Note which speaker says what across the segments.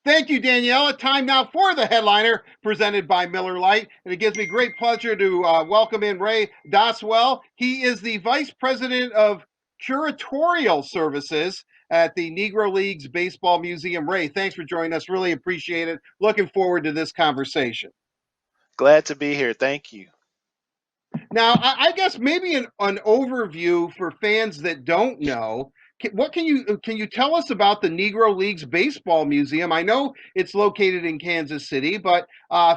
Speaker 1: Thank you, Daniela. Time now for the headliner presented by Miller Lite. And it gives me great pleasure to welcome in Ray Doswell. He is the Vice President of Curatorial Services at the Negro Leagues Baseball Museum. Ray, thanks for joining us. Really appreciate it. Looking forward to this conversation.
Speaker 2: Glad to be here. Thank you.
Speaker 1: Now, I guess maybe an overview for fans that don't know. What can you tell us about the Negro Leagues Baseball Museum? I know it's located in Kansas City, but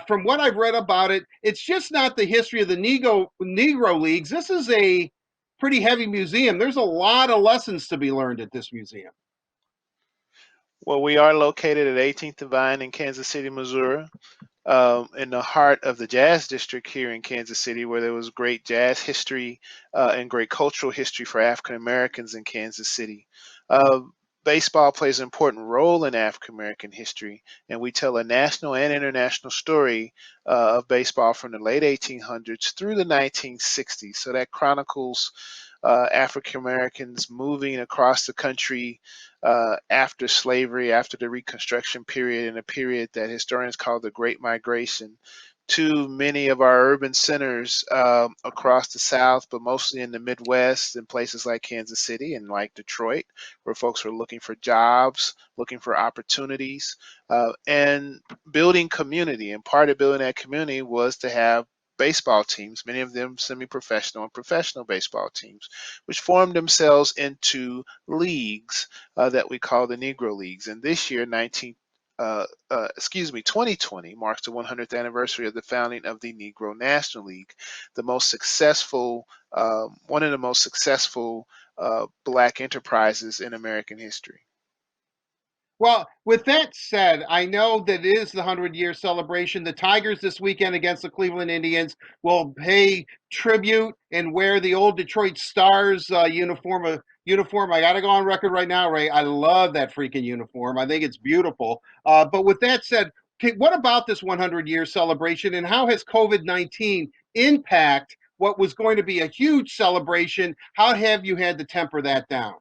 Speaker 1: from what I've read about it, it's just not the history of the Negro Leagues. This is a pretty heavy museum. There's a lot of lessons to be learned at this museum.
Speaker 2: Well, we are located at 18th and Vine in Kansas City, Missouri, in the heart of the Jazz District here in Kansas City, where there was great jazz history and great cultural history for African Americans in Kansas City. Uh, Baseball plays an important role in African American history, and we tell a national and international story of baseball from the late 1800s through the 1960s. So that chronicles African Americans moving across the country after slavery, after the Reconstruction period, in a period that historians call the Great Migration, to many of our urban centers across the South, but mostly in the Midwest and places like Kansas City and like Detroit, where folks were looking for jobs, looking for opportunities, and building community. And part of building that community was to have baseball teams, many of them semi-professional and professional baseball teams, which formed themselves into leagues that we call the Negro Leagues. And this year, 2020 marks the 100th anniversary of the founding of the Negro National League, the most successful, one of the most successful black enterprises in American history.
Speaker 1: Well, with that said, I know that it is the 100-year celebration. The Tigers this weekend against the Cleveland Indians will pay tribute and wear the old Detroit Stars uniform. Uniform. I got to go on record right now, Ray. I love that freaking uniform. I think it's beautiful. But with that said, what about this 100-year celebration, and how has COVID-19 impact what was going to be a huge celebration? How have you had to temper that down?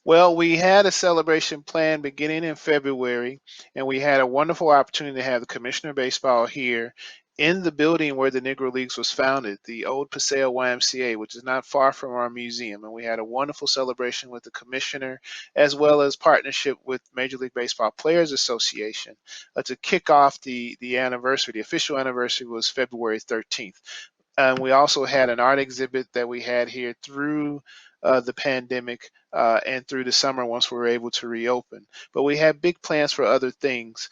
Speaker 2: Well, we had a celebration planned beginning in February, and we had a wonderful opportunity to have the Commissioner of Baseball here in the building where the Negro Leagues was founded, the old Paseo YMCA, which is not far from our museum. And we had a wonderful celebration with the Commissioner, as well as partnership with Major League Baseball Players Association to kick off the anniversary. The official anniversary was February 13th. And we also had an art exhibit that we had here through the pandemic and through the summer once we were able to reopen. But we have big plans for other things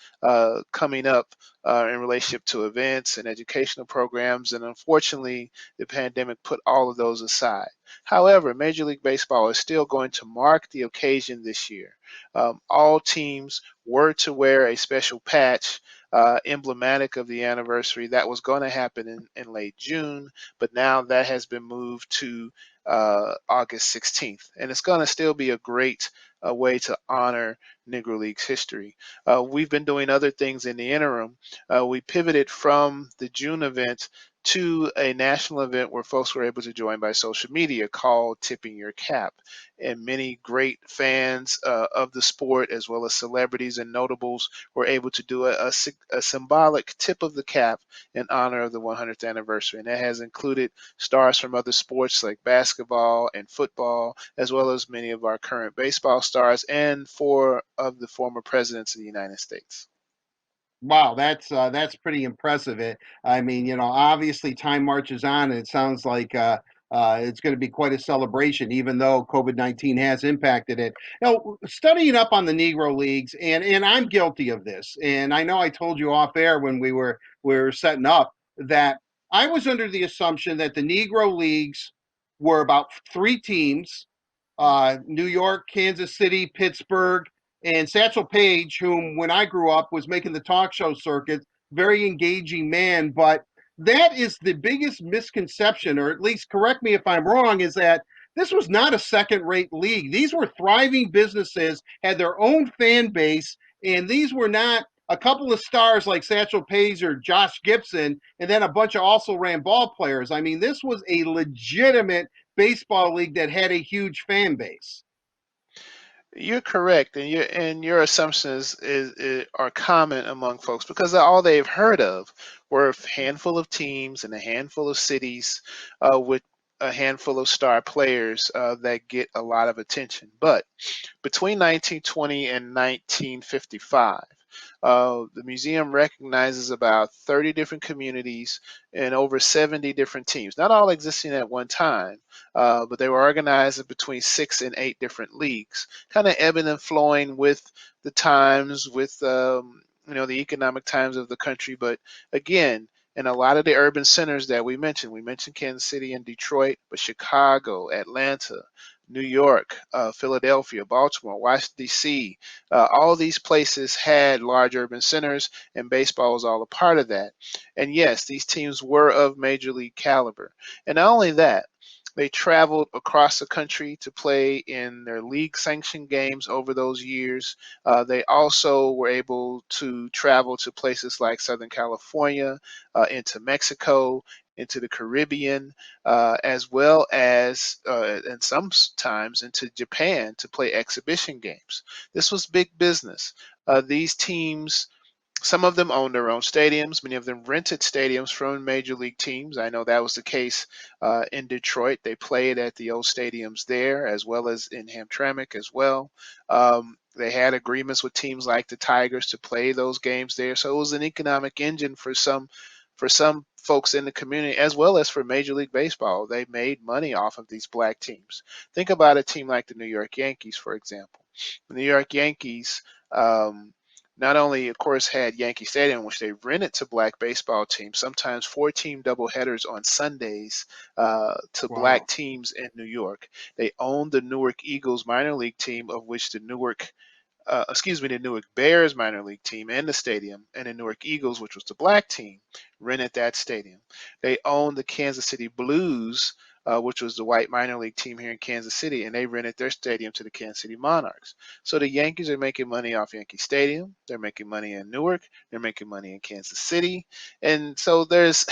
Speaker 2: coming up in relationship to events and educational programs. And unfortunately, the pandemic put all of those aside. However, Major League Baseball is still going to mark the occasion this year. All teams were to wear a special patch emblematic of the anniversary. That was going to happen in late June, but now that has been moved to August 16th. And it's going to still be a great way to honor Negro Leagues history. We've been doing other things in the interim. We pivoted from the June event to a national event where folks were able to join by social media called Tipping Your Cap. And many great fans of the sport, as well as celebrities and notables, were able to do a symbolic tip of the cap in honor of the 100th anniversary. And that has included stars from other sports like basketball and football, as well as many of our current baseball stars and four of the former presidents of the United States.
Speaker 1: Wow, that's pretty impressive. I mean, obviously time marches on, and it sounds like it's going to be quite a celebration, even though COVID-19 has impacted it. Now, studying up on the Negro Leagues, and I'm guilty of this, and I know I told you off air when we were setting up that I was under the assumption that the Negro Leagues were about three teams: New York, Kansas City, Pittsburgh, and Satchel Paige, whom when I grew up was making the talk show circuit, very engaging man. But that is the biggest misconception, or at least correct me if I'm wrong, is that this was not a second rate league. These were thriving businesses, had their own fan base, and these were not a couple of stars like Satchel Paige or Josh Gibson, and then a bunch of also ran ball players. I mean, this was a legitimate baseball league that had a huge fan base.
Speaker 2: You're correct, and your assumptions are common among folks because all they've heard of were a handful of teams and a handful of cities with a handful of star players that get a lot of attention. But between 1920 and 1955, the museum recognizes about 30 different communities and over 70 different teams, not all existing at one time, but they were organized between 6 and 8 different leagues, kind of ebbing and flowing with the times, with the economic times of the country. But again, in a lot of the urban centers that we mentioned Kansas City and Detroit, but Chicago, Atlanta, New York, Philadelphia, Baltimore, Washington, D.C., all these places had large urban centers, and baseball was all a part of that. And yes, these teams were of major league caliber. And not only that, they traveled across the country to play in their league sanctioned games over those years. They also were able to travel to places like Southern California, into Mexico, into the Caribbean, as well as, and sometimes into Japan to play exhibition games. This was big business. These teams, some of them owned their own stadiums. Many of them rented stadiums from major league teams. I know that was the case in Detroit. They played at the old stadiums there, as well as in Hamtramck as well. They had agreements with teams like the Tigers to play those games there. So it was an economic engine for some folks in the community, as well as for Major League Baseball. They made money off of these black teams. Think about a team like the New York Yankees, for example. The New York Yankees. Not only, of course, had Yankee Stadium, which they rented to black baseball teams, sometimes four-team doubleheaders on Sundays to black
Speaker 1: Wow.
Speaker 2: teams in New York. They owned the Newark Eagles minor league team, of which the Newark Bears minor league team and the stadium, and the Newark Eagles, which was the black team, rented that stadium. They owned the Kansas City Blues, which was the white minor league team here in Kansas City, and they rented their stadium to the Kansas City Monarchs. So the Yankees are making money off Yankee Stadium. They're making money in Newark. They're making money in Kansas City. And so there's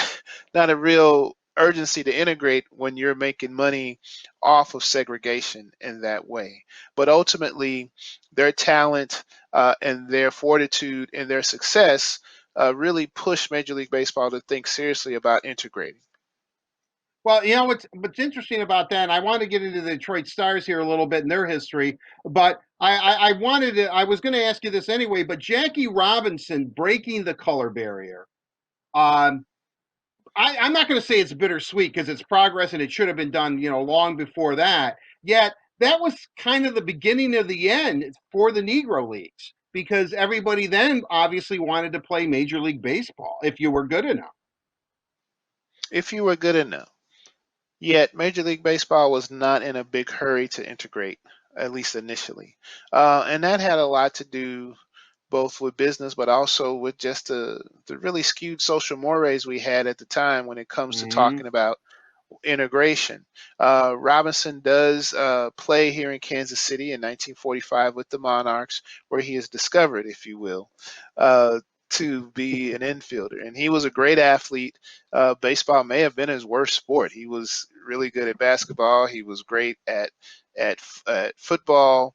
Speaker 2: not a real urgency to integrate when you're making money off of segregation in that way. But ultimately, their talent and their fortitude and their success really push Major League Baseball to think seriously about integrating.
Speaker 1: Well, what's interesting about that. And I want to get into the Detroit Stars here a little bit in their history, but I wanted to. I was going to ask you this anyway. But Jackie Robinson breaking the color barrier. Um, I'm not going to say it's bittersweet because it's progress and it should have been done, long before that. Yet that was kind of the beginning of the end for the Negro Leagues because everybody then obviously wanted to play Major League Baseball if you were good enough.
Speaker 2: If you were good enough. Yet Major League Baseball was not in a big hurry to integrate, at least initially. And that had a lot to do both with business, but also with just the really skewed social mores we had at the time when it comes to
Speaker 1: Mm-hmm.
Speaker 2: talking about integration. Robinson does play here in Kansas City in 1945 with the Monarchs, where he is discovered, if you will, uh, to be an infielder. And he was a great athlete. Baseball may have been his worst sport. He was really good at basketball. He was great at football.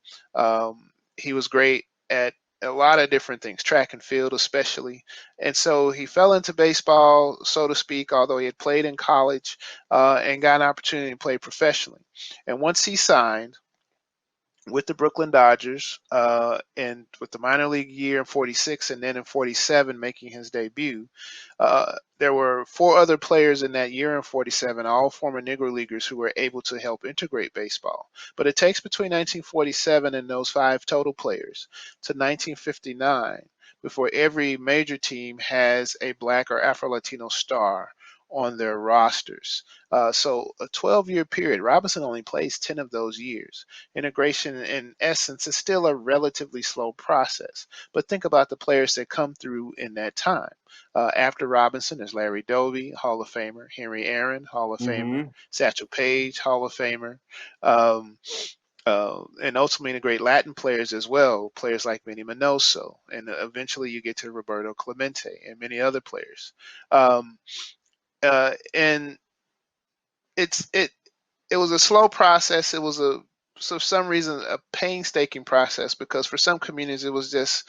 Speaker 2: He was great at a lot of different things, track and field especially. And so he fell into baseball, so to speak, although he had played in college and got an opportunity to play professionally. And once he signed with the Brooklyn Dodgers and with the minor league year in 46 and then in 47 making his debut, there were four other players in that year in 47, all former Negro Leaguers who were able to help integrate baseball. But it takes between 1947 and those five total players to 1959 before every major team has a black or Afro Latino star on their rosters. So a 12-year period. Robinson only plays 10 of those years. Integration, in essence, is still a relatively slow process. But think about the players that come through in that time. After Robinson, there's Larry Doby, Hall of Famer, Henry Aaron, Hall of Famer,
Speaker 1: Mm-hmm.
Speaker 2: Satchel Paige, Hall of Famer, um, and ultimately the great Latin players as well, players like Manny Minoso, and eventually you get to Roberto Clemente and many other players. Um, and it's it it was a slow process. It was a for some reason a painstaking process, because for some communities it was just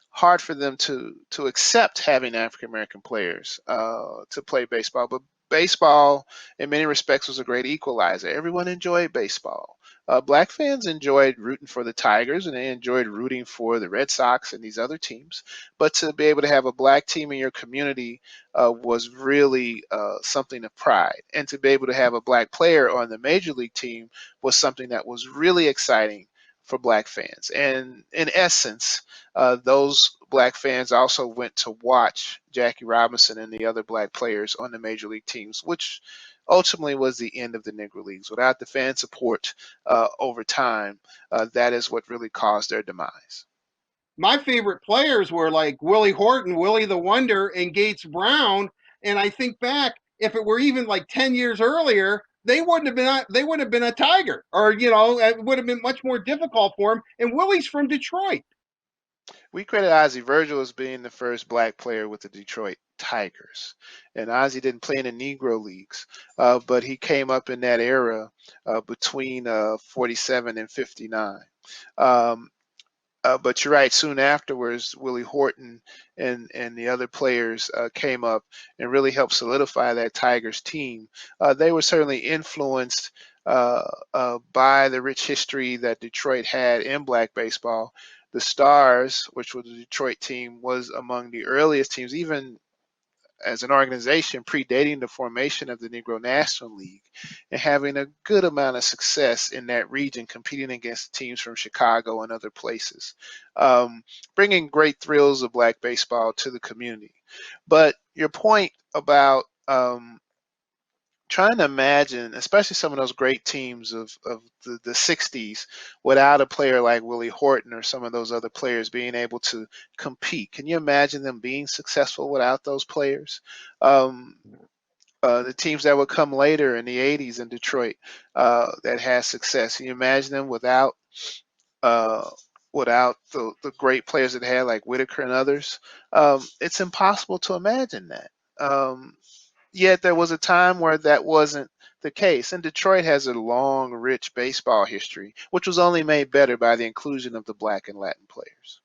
Speaker 2: hard for them to accept having African American players to play baseball. But baseball, in many respects, was a great equalizer. Everyone enjoyed baseball. Black fans enjoyed rooting for the Tigers, and they enjoyed rooting for the Red Sox and these other teams. But to be able to have a black team in your community was really something of pride. And to be able to have a black player on the major league team was something that was really exciting for black fans. And in essence, those black fans also went to watch Jackie Robinson and the other black players on the major league teams, which ultimately was the end of the Negro Leagues. Without the fan support over time, that is what really caused their demise.
Speaker 1: My favorite players were like Willie Horton, Willie the Wonder, and Gates Brown. And I think back, if it were even like 10 years earlier, they wouldn't have been a Tiger, or it would have been much more difficult for him. And Willie's from Detroit.
Speaker 2: We credit Ozzie Virgil as being the first black player with the Detroit Tigers. And Ozzie didn't play in the Negro Leagues, but he came up in that era between 47 and 59. Um, but you're right. Soon afterwards, Willie Horton and the other players came up and really helped solidify that Tigers team. They were certainly influenced by the rich history that Detroit had in black baseball. The Stars, which was the Detroit team, was among the earliest teams, even as an organization predating the formation of the Negro National League, and having a good amount of success in that region, competing against teams from Chicago and other places, bringing great thrills of black baseball to the community. But your point about trying to imagine, especially some of those great teams of the 60s, without a player like Willie Horton or some of those other players being able to compete. Can you imagine them being successful without those players? Um, the teams that would come later in the 80s in Detroit that had success. Can you imagine them uh, without the great players that they had, like Whitaker and others? It's impossible to imagine that. Yet there was a time where that wasn't the case. And Detroit has a long, rich baseball history, which was only made better by the inclusion of the black and Latin players.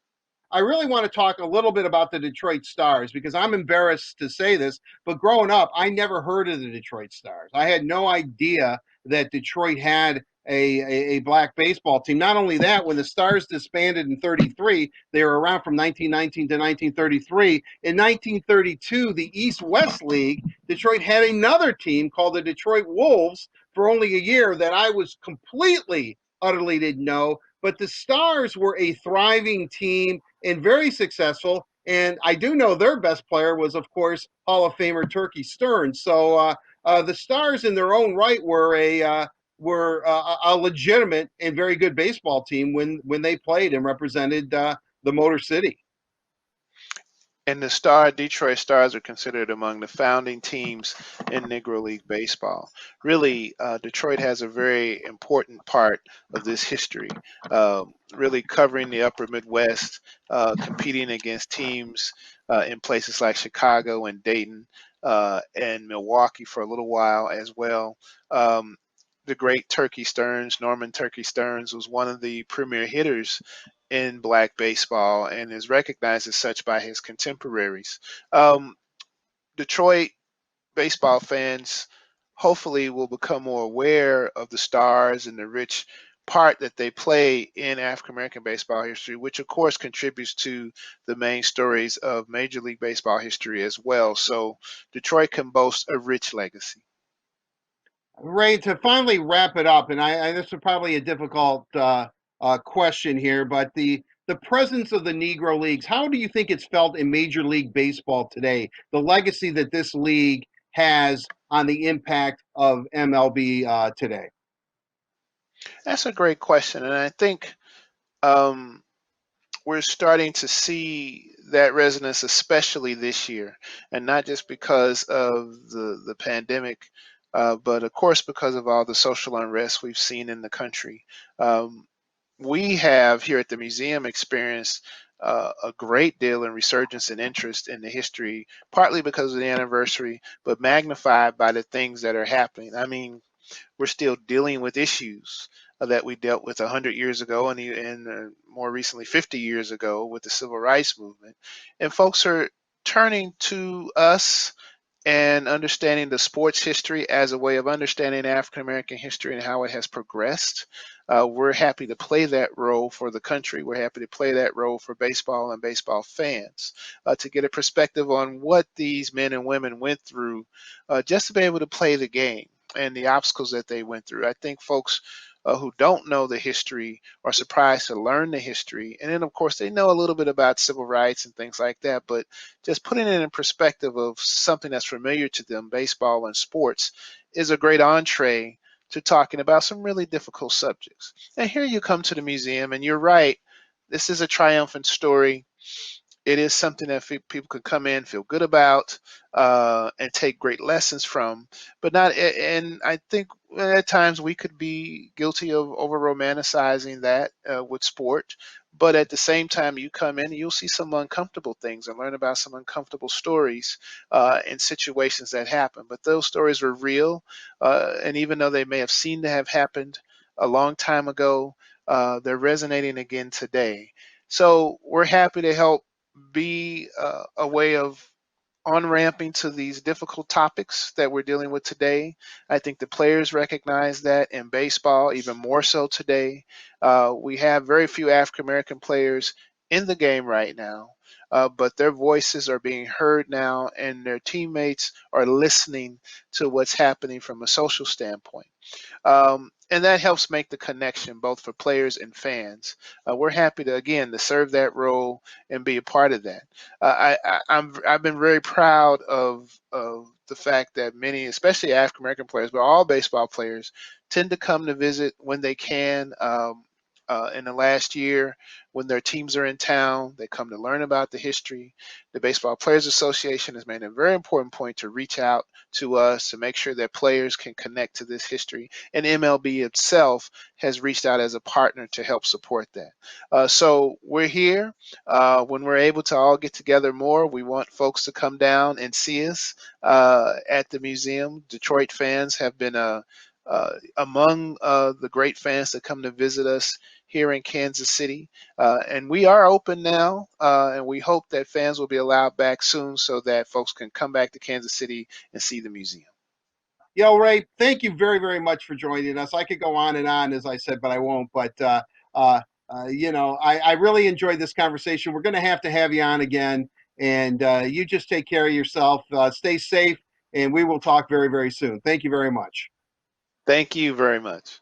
Speaker 1: I really want to talk a little bit about the Detroit Stars because I'm embarrassed to say this, but growing up, I never heard of the Detroit Stars. I had no idea that Detroit had a black baseball team. Not only that, when the Stars disbanded in 33, they were around from 1919 to 1933. In 1932, the East West League, Detroit had another team called the Detroit Wolves for only a year that I was completely, utterly didn't know. But the Stars were a thriving team and very successful. And I do know their best player was, of course, Hall of Famer Turkey Stearns. So the Stars, in their own right, were a legitimate and very good baseball team when they played and represented the Motor City.
Speaker 2: And the Detroit Stars are considered among the founding teams in Negro League baseball. Really, Detroit has a very important part of this history, really covering the upper Midwest, competing against teams in places like Chicago and Dayton and Milwaukee for a little while as well. The great Turkey Stearns, Norman Turkey Stearns, was one of the premier hitters in black baseball and is recognized as such by his contemporaries. Um, Detroit baseball fans hopefully will become more aware of the Stars and the rich part that they play in African American baseball history, which of course contributes to the main stories of Major League Baseball history as well. So Detroit can boast a rich legacy.
Speaker 1: Ray, to finally wrap it up, and this is probably a difficult question here, but the presence of the Negro Leagues, how do you think it's felt in Major League Baseball today? The legacy that this league has on the impact of MLB today.
Speaker 2: That's a great question, and I think um, we're starting to see that resonance, especially this year, and not just because of the pandemic, but of course because of all the social unrest we've seen in the country. Um, we have here at the museum experienced a great deal in resurgence and interest in the history, partly because of the anniversary, but magnified by the things that are happening. I mean, we're still dealing with issues that we dealt with 100 years ago and more recently 50 years ago with the civil rights movement. And folks are turning to us and understanding the sports history as a way of understanding African American history and how it has progressed. We're happy to play that role for the country. We're happy to play that role for baseball and baseball fans to get a perspective on what these men and women went through just to be able to play the game and the obstacles that they went through. I think folks who don't know the history are surprised to learn the history. And then, of course, they know a little bit about civil rights and things like that, but just putting it in perspective of something that's familiar to them, baseball and sports, is a great entree to talking about some really difficult subjects. And here you come to the museum, and you're right, this is a triumphant story. It is something that people could come in, feel good about, and take great lessons from. But not, and I think at times we could be guilty of over romanticizing that with sport. But at the same time, you come in, you'll see some uncomfortable things and learn about some uncomfortable stories and situations that happen. But those stories were real, and even though they may have seemed to have happened a long time ago, they're resonating again today. So we're happy to help be a way of on ramping to these difficult topics that we're dealing with today. I think the players recognize that in baseball, even more so today. We have very few African American players in the game right now, but their voices are being heard now, and their teammates are listening to what's happening from a social standpoint. And that helps make the connection both for players and fans. We're happy to again to serve that role and be a part of that. I've been very proud of the fact that many, especially African American players, but all baseball players, tend to come to visit when they can. In the last year, when their teams are in town, they come to learn about the history. The Baseball Players Association has made a very important point to reach out to us to make sure that players can connect to this history, and MLB itself has reached out as a partner to help support that. So we're here. When we're able to all get together more, we want folks to come down and see us at the museum. Detroit fans have been among the great fans that come to visit us here in Kansas City. And we are open now, and we hope that fans will be allowed back soon so that folks can come back to Kansas City and see the museum.
Speaker 1: Yo, Ray, thank you very, very much for joining us. I could go on and on, as I said, but I won't. But, uh, I really enjoyed this conversation. We're going to have you on again. And you just take care of yourself. Stay safe. And we will talk very, very soon. Thank you very much.
Speaker 2: Thank you very much.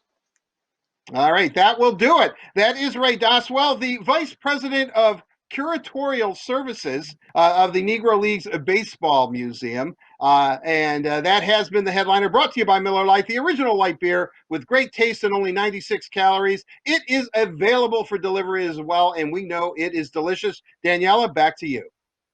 Speaker 1: All right, that will do it. That is Ray Doswell, the Vice President of Curatorial Services of the Negro Leagues Baseball Museum. And that has been the headliner, brought to you by Miller Lite, the original light beer with great taste and only 96 calories. It is available for delivery as well, and we know it is delicious. Daniela, back to you.